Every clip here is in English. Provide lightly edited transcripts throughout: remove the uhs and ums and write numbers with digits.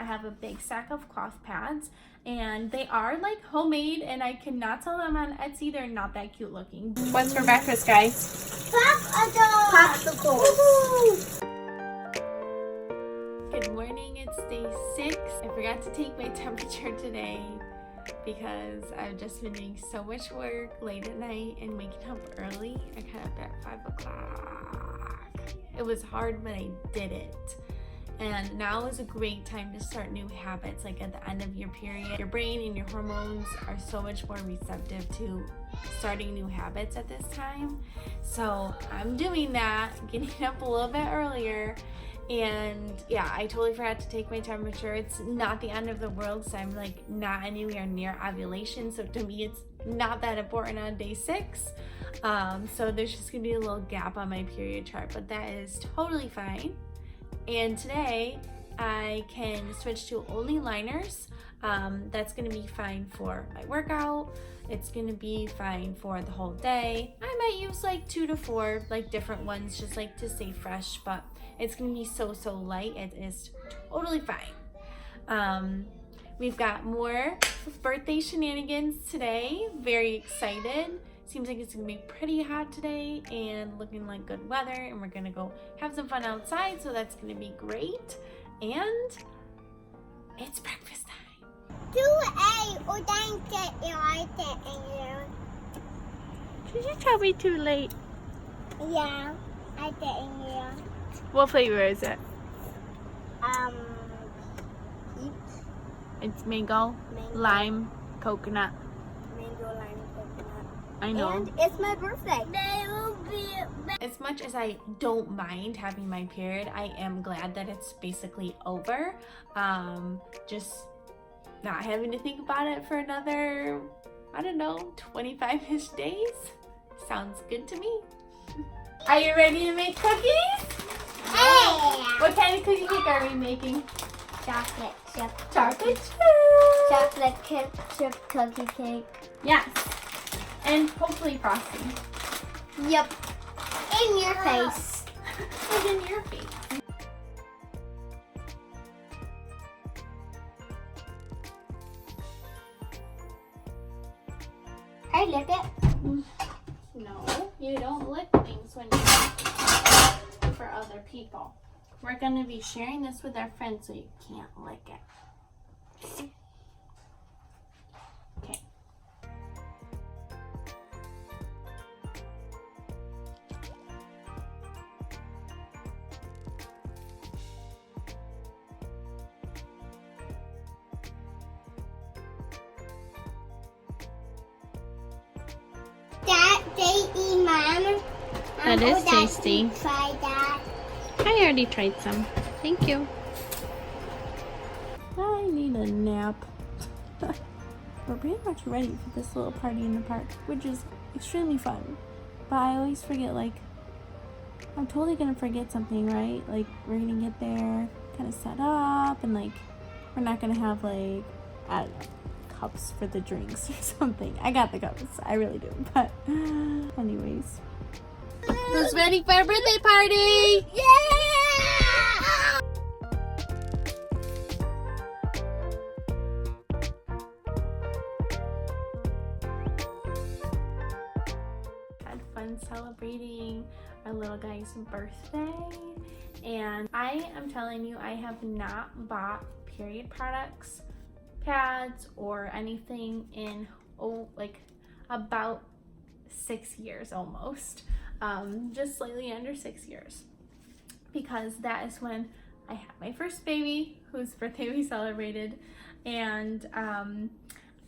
have a big stack of cloth pads, and they are like homemade, and I cannot tell them on Etsy. They're not that cute looking. What's for breakfast, guys? Popsicles! Good morning, it's day 6. I forgot to take my temperature today because I've just been doing so much work late at night and waking up early. I got up at 5 o'clock. It was hard, but I did it. And now is a great time to start new habits, like at the end of your period. Your brain and your hormones are so much more receptive to starting new habits at this time. So I'm doing that, getting up a little bit earlier. And yeah, I totally forgot to take my temperature. It's not the end of the world, so I'm like not anywhere near ovulation. So to me, it's not that important on day 6. So there's just gonna be a little gap on my period chart, but that is totally fine. And today I can switch to only liners. That's gonna be fine for my workout. It's gonna be fine for the whole day. I might use like 2 to 4 like different ones just like to stay fresh, but it's gonna be so light. It is totally fine. We've got more birthday shenanigans today. Very excited. Seems like it's gonna be pretty hot today and looking like good weather, and we're gonna go have some fun outside, so that's gonna be great. And it's breakfast time. Did you tell me too late? Yeah, I didn't hear. What flavor is it? Peach, It's mango, lime, coconut. mango, lime, coconut. I know. And it's my birthday. As much as I don't mind having my period, I am glad that it's basically over. Just not having to think about it for another, I don't know, 25-ish days. Sounds good to me. Are you ready to make cookies? Yeah. What kind of cookie cake are we making? Chocolate chip. Chocolate chip. Chocolate chip cookie cake. Yes. And hopefully frosting. Yep. In your face. And in your face. I lick it. No, you don't lick things when you're for other people. We're going to be sharing this with our friends, so you can't lick it. Okay. That they eat, Mom. That is tasty. Try that. I already tried some. Thank you. I need a nap. We're pretty much ready for this little party in the park, which is extremely fun. But I always forget, like, I'm totally gonna forget something, right? Like, we're gonna get there, kind of set up, and like, we're not gonna have like, I don't know, cups for the drinks or something. I got the cups, I really do. But anyways. Who's ready for a birthday party? Yeah! Had fun celebrating our little guy's birthday, and I am telling you, I have not bought period products, pads, or anything in like about 6 years almost. Just slightly under 6 years, because that is when I had my first baby, whose birthday we celebrated, and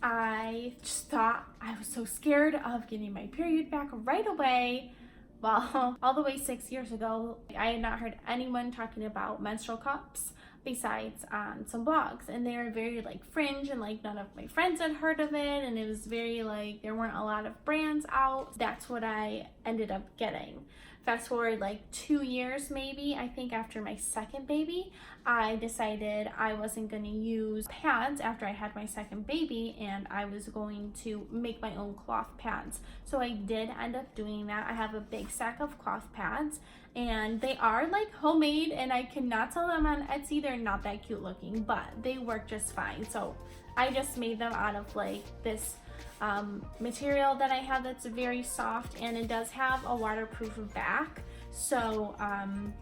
I just thought I was so scared of getting my period back right away. Well, all the way 6 years ago, I had not heard anyone talking about menstrual cups besides on some blogs, and they were very like fringe, and like none of my friends had heard of it, and it was very like there weren't a lot of brands out. That's what I ended up getting. Fast forward like 2 years maybe, I think after my second baby, I decided I wasn't going to use pads after I had my second baby, and I was going to make my own cloth pads. So I did end up doing that. I have a big stack of cloth pads, and they are like homemade, and I cannot sell them on Etsy. They're not that cute looking, but they work just fine. So I just made them out of like this material that I have that's very soft, and it does have a waterproof back. So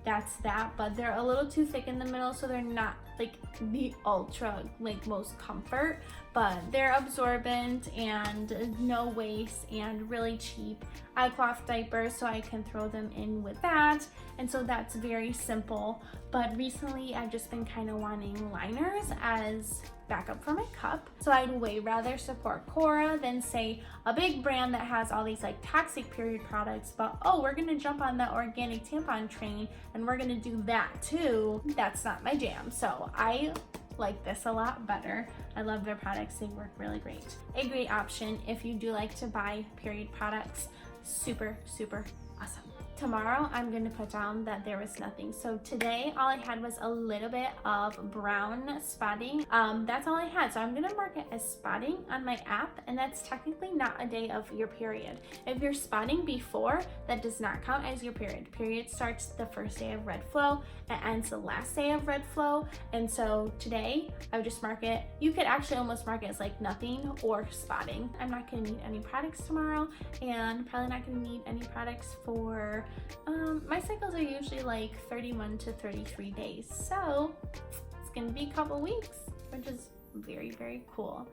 that's that, but they're a little too thick in the middle, so they're not like the ultra like most comfort, but they're absorbent and no waste and really cheap. I have cloth diapers, so I can throw them in with that, and so that's very simple. But recently I've just been kind of wanting liners as backup for my cup, so I'd way rather support Cora than say a big brand that has all these like toxic period products, but oh, we're gonna jump on the organic tampon train and we're gonna do that too. That's not my jam. So I like this a lot better. I love their products. They work really great. A great option if you do like to buy period products. Super awesome. Tomorrow I'm going to put down that there was nothing. So today all I had was a little bit of brown spotting. That's all I had. So I'm going to mark it as spotting on my app, and that's technically not a day of your period. If you're spotting before, that does not count as your period. Period starts the first day of red flow and ends the last day of red flow. And so today I would just mark it. You could actually almost mark it as like nothing or spotting. I'm not going to need any products tomorrow, and probably not going to need any products for my cycles are usually like 31 to 33 days, so it's gonna be a couple weeks, which is very cool.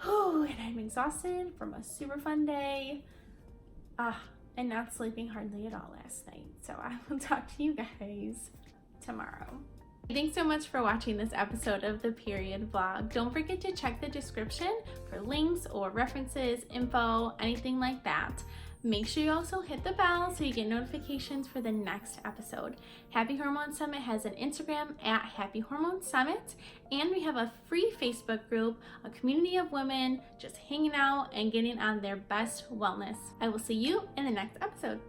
And I'm exhausted from a super fun day and not sleeping hardly at all last night. So I will talk to you guys tomorrow. Thanks so much for watching this episode of the Period Vlog. Don't forget to check the description for links or references, info, anything like that. Make sure you also hit the bell so you get notifications for the next episode. Happy Hormone Summit has an Instagram at Happy Hormone Summit, and we have a free Facebook group, a community of women just hanging out and getting on their best wellness. I will see you in the next episode.